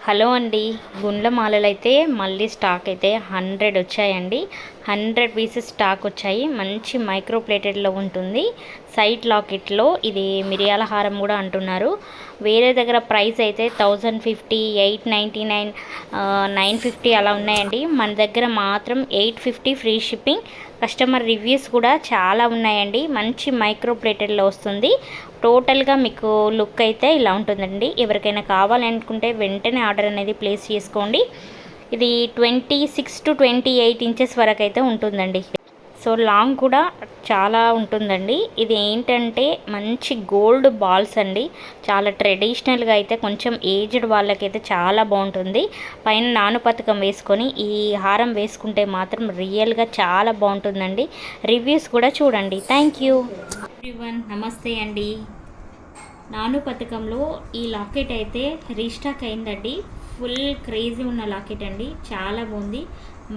Hello అండి. గుండ్ల మాలలైతే మళ్ళీ stock అయితే 100 వచ్చాయండి. 100 పీసెస్ స్టాక్ వచ్చాయి. మంచి మైక్రో ప్లేటెడ్లో ఉంటుంది. సైడ్ లాకెట్లో ఇది మిరియాల హారం కూడా అంటున్నారు. వేరే దగ్గర ప్రైస్ అయితే 1050, 899, 950 అలా ఉన్నాయండి. మన దగ్గర మాత్రం 850 ఫ్రీ షిప్పింగ్. కస్టమర్ రివ్యూస్ కూడా చాలా ఉన్నాయండి. మంచి మైక్రో ప్లేటెడ్లో వస్తుంది. టోటల్గా మీకు లుక్ అయితే ఇలా ఉంటుందండి. ఎవరికైనా కావాలనుకుంటే వెంటనే ఆర్డర్ అనేది ప్లేస్ చేసుకోండి. ఇది 26 to 28 ఇంచెస్ వరకు అయితే ఉంటుందండి. సో లాంగ్ కూడా చాలా ఉంటుందండి. ఇది ఏంటంటే మంచి గోల్డ్ బాల్స్ అండి. చాలా ట్రెడిషనల్గా అయితే కొంచెం ఏజ్డ్ వాళ్ళకైతే చాలా బాగుంటుంది. పైన నాను పథకం వేసుకొని ఈ హారం వేసుకుంటే మాత్రం రియల్గా చాలా బాగుంటుందండి. రివ్యూస్ కూడా చూడండి. Thank you everyone. నమస్తే అండి. నాను పథకంలో ఈ లాకెట్ అయితే రీస్టాక్ అయిందండి. ఫుల్ క్రేజీ ఉన్న లాకెట్ అండి. చాలా బాగుంది.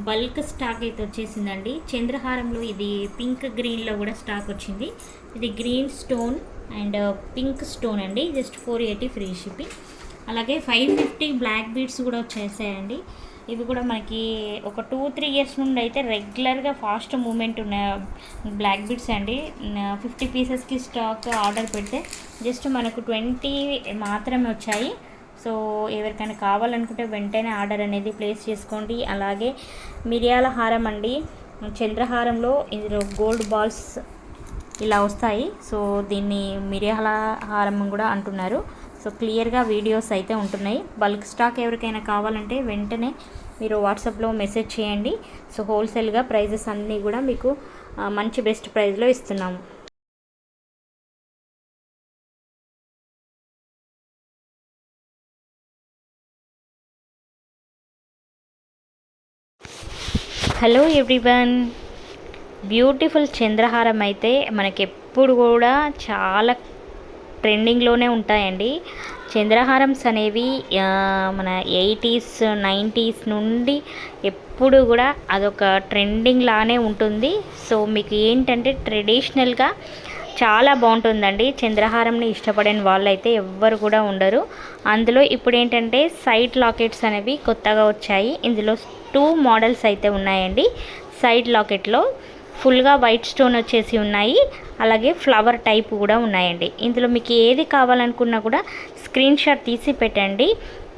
బల్క్ స్టాక్ అయితే వచ్చేసిందండి. చంద్రహారంలో ఇది పింక్ గ్రీన్లో కూడా స్టాక్ వచ్చింది. ఇది green stone and pink stone అండి. Just 480 free shipping. అలాగే 550 బ్లాక్ బీడ్స్ కూడా వచ్చేసాయండి. ఇవి కూడా మనకి ఒక 2-3 ఇయర్స్ నుండి అయితే రెగ్యులర్గా ఫాస్ట్ మూమెంట్ ఉన్న బ్లాక్ బీడ్స్ అండి. 50 పీసెస్కి స్టాక్ ఆర్డర్ పెడితే జస్ట్ మనకు 20 మాత్రమే వచ్చాయి. సో ఎవరికైనా కావాలనుకుంటే వెంటనే ఆర్డర్ అనేది ప్లేస్ చేసుకోండి. అలాగే మిరియాల హారం అండి. చంద్రహారంలో ఇందులో గోల్డ్ బాల్స్ ఇలా వస్తాయి. సో దీన్ని మిరియాల హారం కూడా అంటున్నారు. సో క్లియర్గా వీడియోస్ అయితే ఉంటున్నాయి. బల్క్ స్టాక్ ఎవరికైనా కావాలంటే వెంటనే మీరు వాట్సాప్లో మెసేజ్ చేయండి. సో హోల్సేల్గా ప్రైజెస్ అన్నీ కూడా మీకు మంచి బెస్ట్ ప్రైస్లో ఇస్తున్నాము. Hello everyone. బ్యూటిఫుల్ చంద్రహారం అయితే మనకి ఎప్పుడు కూడా చాలా ట్రెండింగ్లోనే ఉంటాయండి. చంద్రహారమ్స్ అనేవి మన 80s 90s నుండి ఎప్పుడు కూడా అదొక ట్రెండింగ్ లానే ఉంటుంది. సో మీకు ఏంటంటే ట్రెడిషనల్గా చాలా బాగుంటుందండి. చంద్రహారంని ఇష్టపడని వాళ్ళైతే ఎవ్వరు కూడా ఉండరు. అందులో ఇప్పుడు ఏంటంటే సైడ్ లాకెట్స్ అనేవి కొత్తగా వచ్చాయి. ఇందులో 2 మోడల్స్ అయితే ఉన్నాయండి. సైడ్ లాకెట్లో ఫుల్గా వైట్ స్టోన్ వచ్చేసి ఉన్నాయి. అలాగే ఫ్లవర్ టైప్ కూడా ఉన్నాయండి. ఇందులో మీకు ఏది కావాలనుకున్నా కూడా స్క్రీన్ షాట్ తీసి పెట్టండి.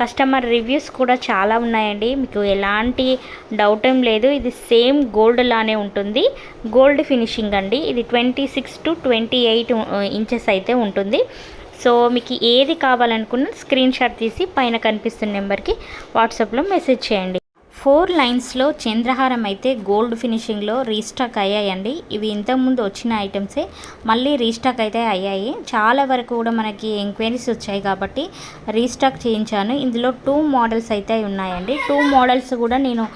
కస్టమర్ రివ్యూస్ కూడా చాలా ఉన్నాయండి. మీకు ఎలాంటి డౌట్ ఏం లేదు. ఇది సేమ్ గోల్డ్ లానే ఉంటుంది. గోల్డ్ ఫినిషింగ్ అండి. ఇది 26 to 28 ఇంచెస్ అయితే ఉంటుంది. సో మీకు ఏది కావాలనుకున్నా స్క్రీన్ షాట్ తీసి పైన కనిపిస్తున్న నెంబర్కి వాట్సాప్లో మెసేజ్ చేయండి. 4 లైన్స్లో చంద్రహారం అయితే గోల్డ్ ఫినిషింగ్లో రీస్టాక్ అయ్యాయండి. ఇవి ఇంతకుముందు వచ్చిన ఐటమ్సే మళ్ళీ రీస్టాక్ అయితే అయ్యాయి. చాలా వరకు కూడా మనకి ఎంక్వైరీస్ వచ్చాయి కాబట్టి రీస్టాక్ చేయించాను. ఇందులో 2 మోడల్స్ అయితే ఉన్నాయండి. 2 మోడల్స్ కూడా నేను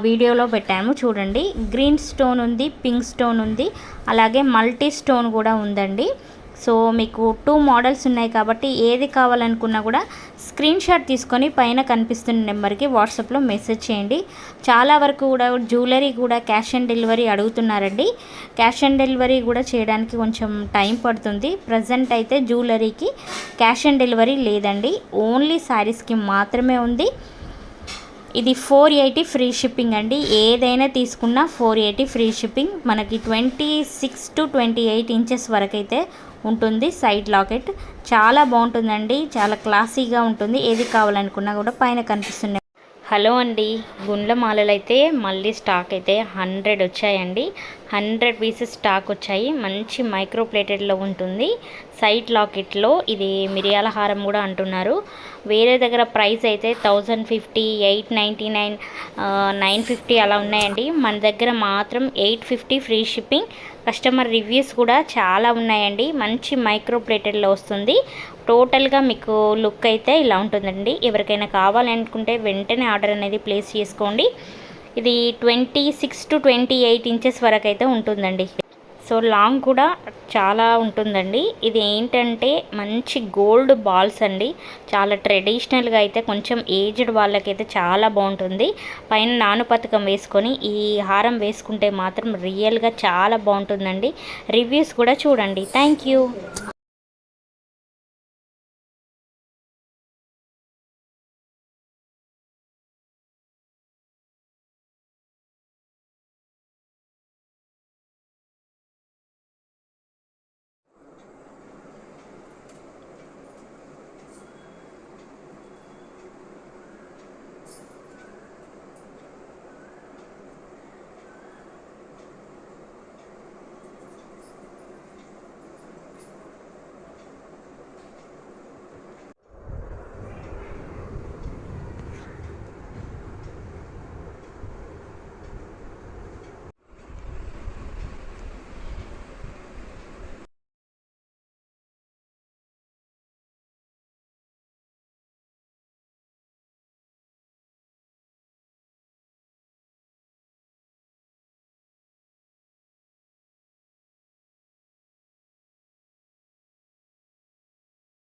వీడియోలో పెట్టాను చూడండి. గ్రీన్ స్టోన్ ఉంది, పింక్ స్టోన్ ఉంది, అలాగే మల్టీ స్టోన్ కూడా ఉందండి. సో మీకు 2 మోడల్స్ ఉన్నాయి కాబట్టి ఏది కావాలనుకున్నా కూడా స్క్రీన్ షాట్ తీసుకొని పైన కనిపిస్తున్న నెంబర్కి వాట్సాప్లో మెసేజ్ చేయండి. చాలా వరకు కూడా జ్యువెలరీ కూడా క్యాష్ ఆన్ డెలివరీ అడుగుతున్నారండి. క్యాష్ ఆన్ డెలివరీ కూడా చేయడానికి కొంచెం టైం పడుతుంది. ప్రజెంట్ అయితే జ్యువెలరీకి క్యాష్ ఆన్ డెలివరీ లేదండి. ఓన్లీ శారీస్కి మాత్రమే ఉంది. ఇది 480 ఫ్రీ షిప్పింగ్ అండి. ఏదైనా తీసుకున్నా 480 ఫ్రీ షిప్పింగ్. మనకి 26 to 28 ఇంచెస్ వరకు అయితే ఉంటుంది. సైడ్ లాకెట్ చాలా బాగుంటుందండి. చాలా క్లాసీగా ఉంటుంది. ఏది కావాలనుకున్నా కూడా పైన కనిపిస్తున్నాయి. హలో అండి. గుండ్ల మాలలైతే మళ్ళీ స్టాక్ అయితే 100 వచ్చాయండి. 100 పీసెస్ స్టాక్ వచ్చాయి. మంచి మైక్రో ప్లేటెడ్లో ఉంటుంది. సైడ్ లాకెట్లో ఇది మిరియాల హారం కూడా అంటున్నారు. వేరే దగ్గర ప్రైస్ అయితే 1050, 899, 950 అలా ఉన్నాయండి. మన దగ్గర మాత్రం 850 ఫ్రీ షిప్పింగ్. కస్టమర్ రివ్యూస్ కూడా చాలా ఉన్నాయండి. మంచి మైక్రో ప్లేటెడ్లో వస్తుంది. టోటల్గా మీకు లుక్ అయితే ఇలా ఉంటుందండి. ఎవరికైనా కావాలనుకుంటే వెంటనే ఆర్డర్ అనేది ప్లేస్ చేసుకోండి. ఇది 26 to 28 ఇంచెస్ వరకు అయితే ఉంటుందండి. సో లాంగ్ కూడా చాలా ఉంటుందండి. ఇది ఏంటంటే మంచి గోల్డ్ బాల్స్ అండి. చాలా ట్రెడిషనల్గా అయితే కొంచెం ఏజ్డ్ వాళ్ళకైతే చాలా బాగుంటుంది. పైన నాను పథకం వేసుకొని ఈ హారం వేసుకుంటే మాత్రం రియల్గా చాలా బాగుంటుందండి. రివ్యూస్ కూడా చూడండి. Thank you.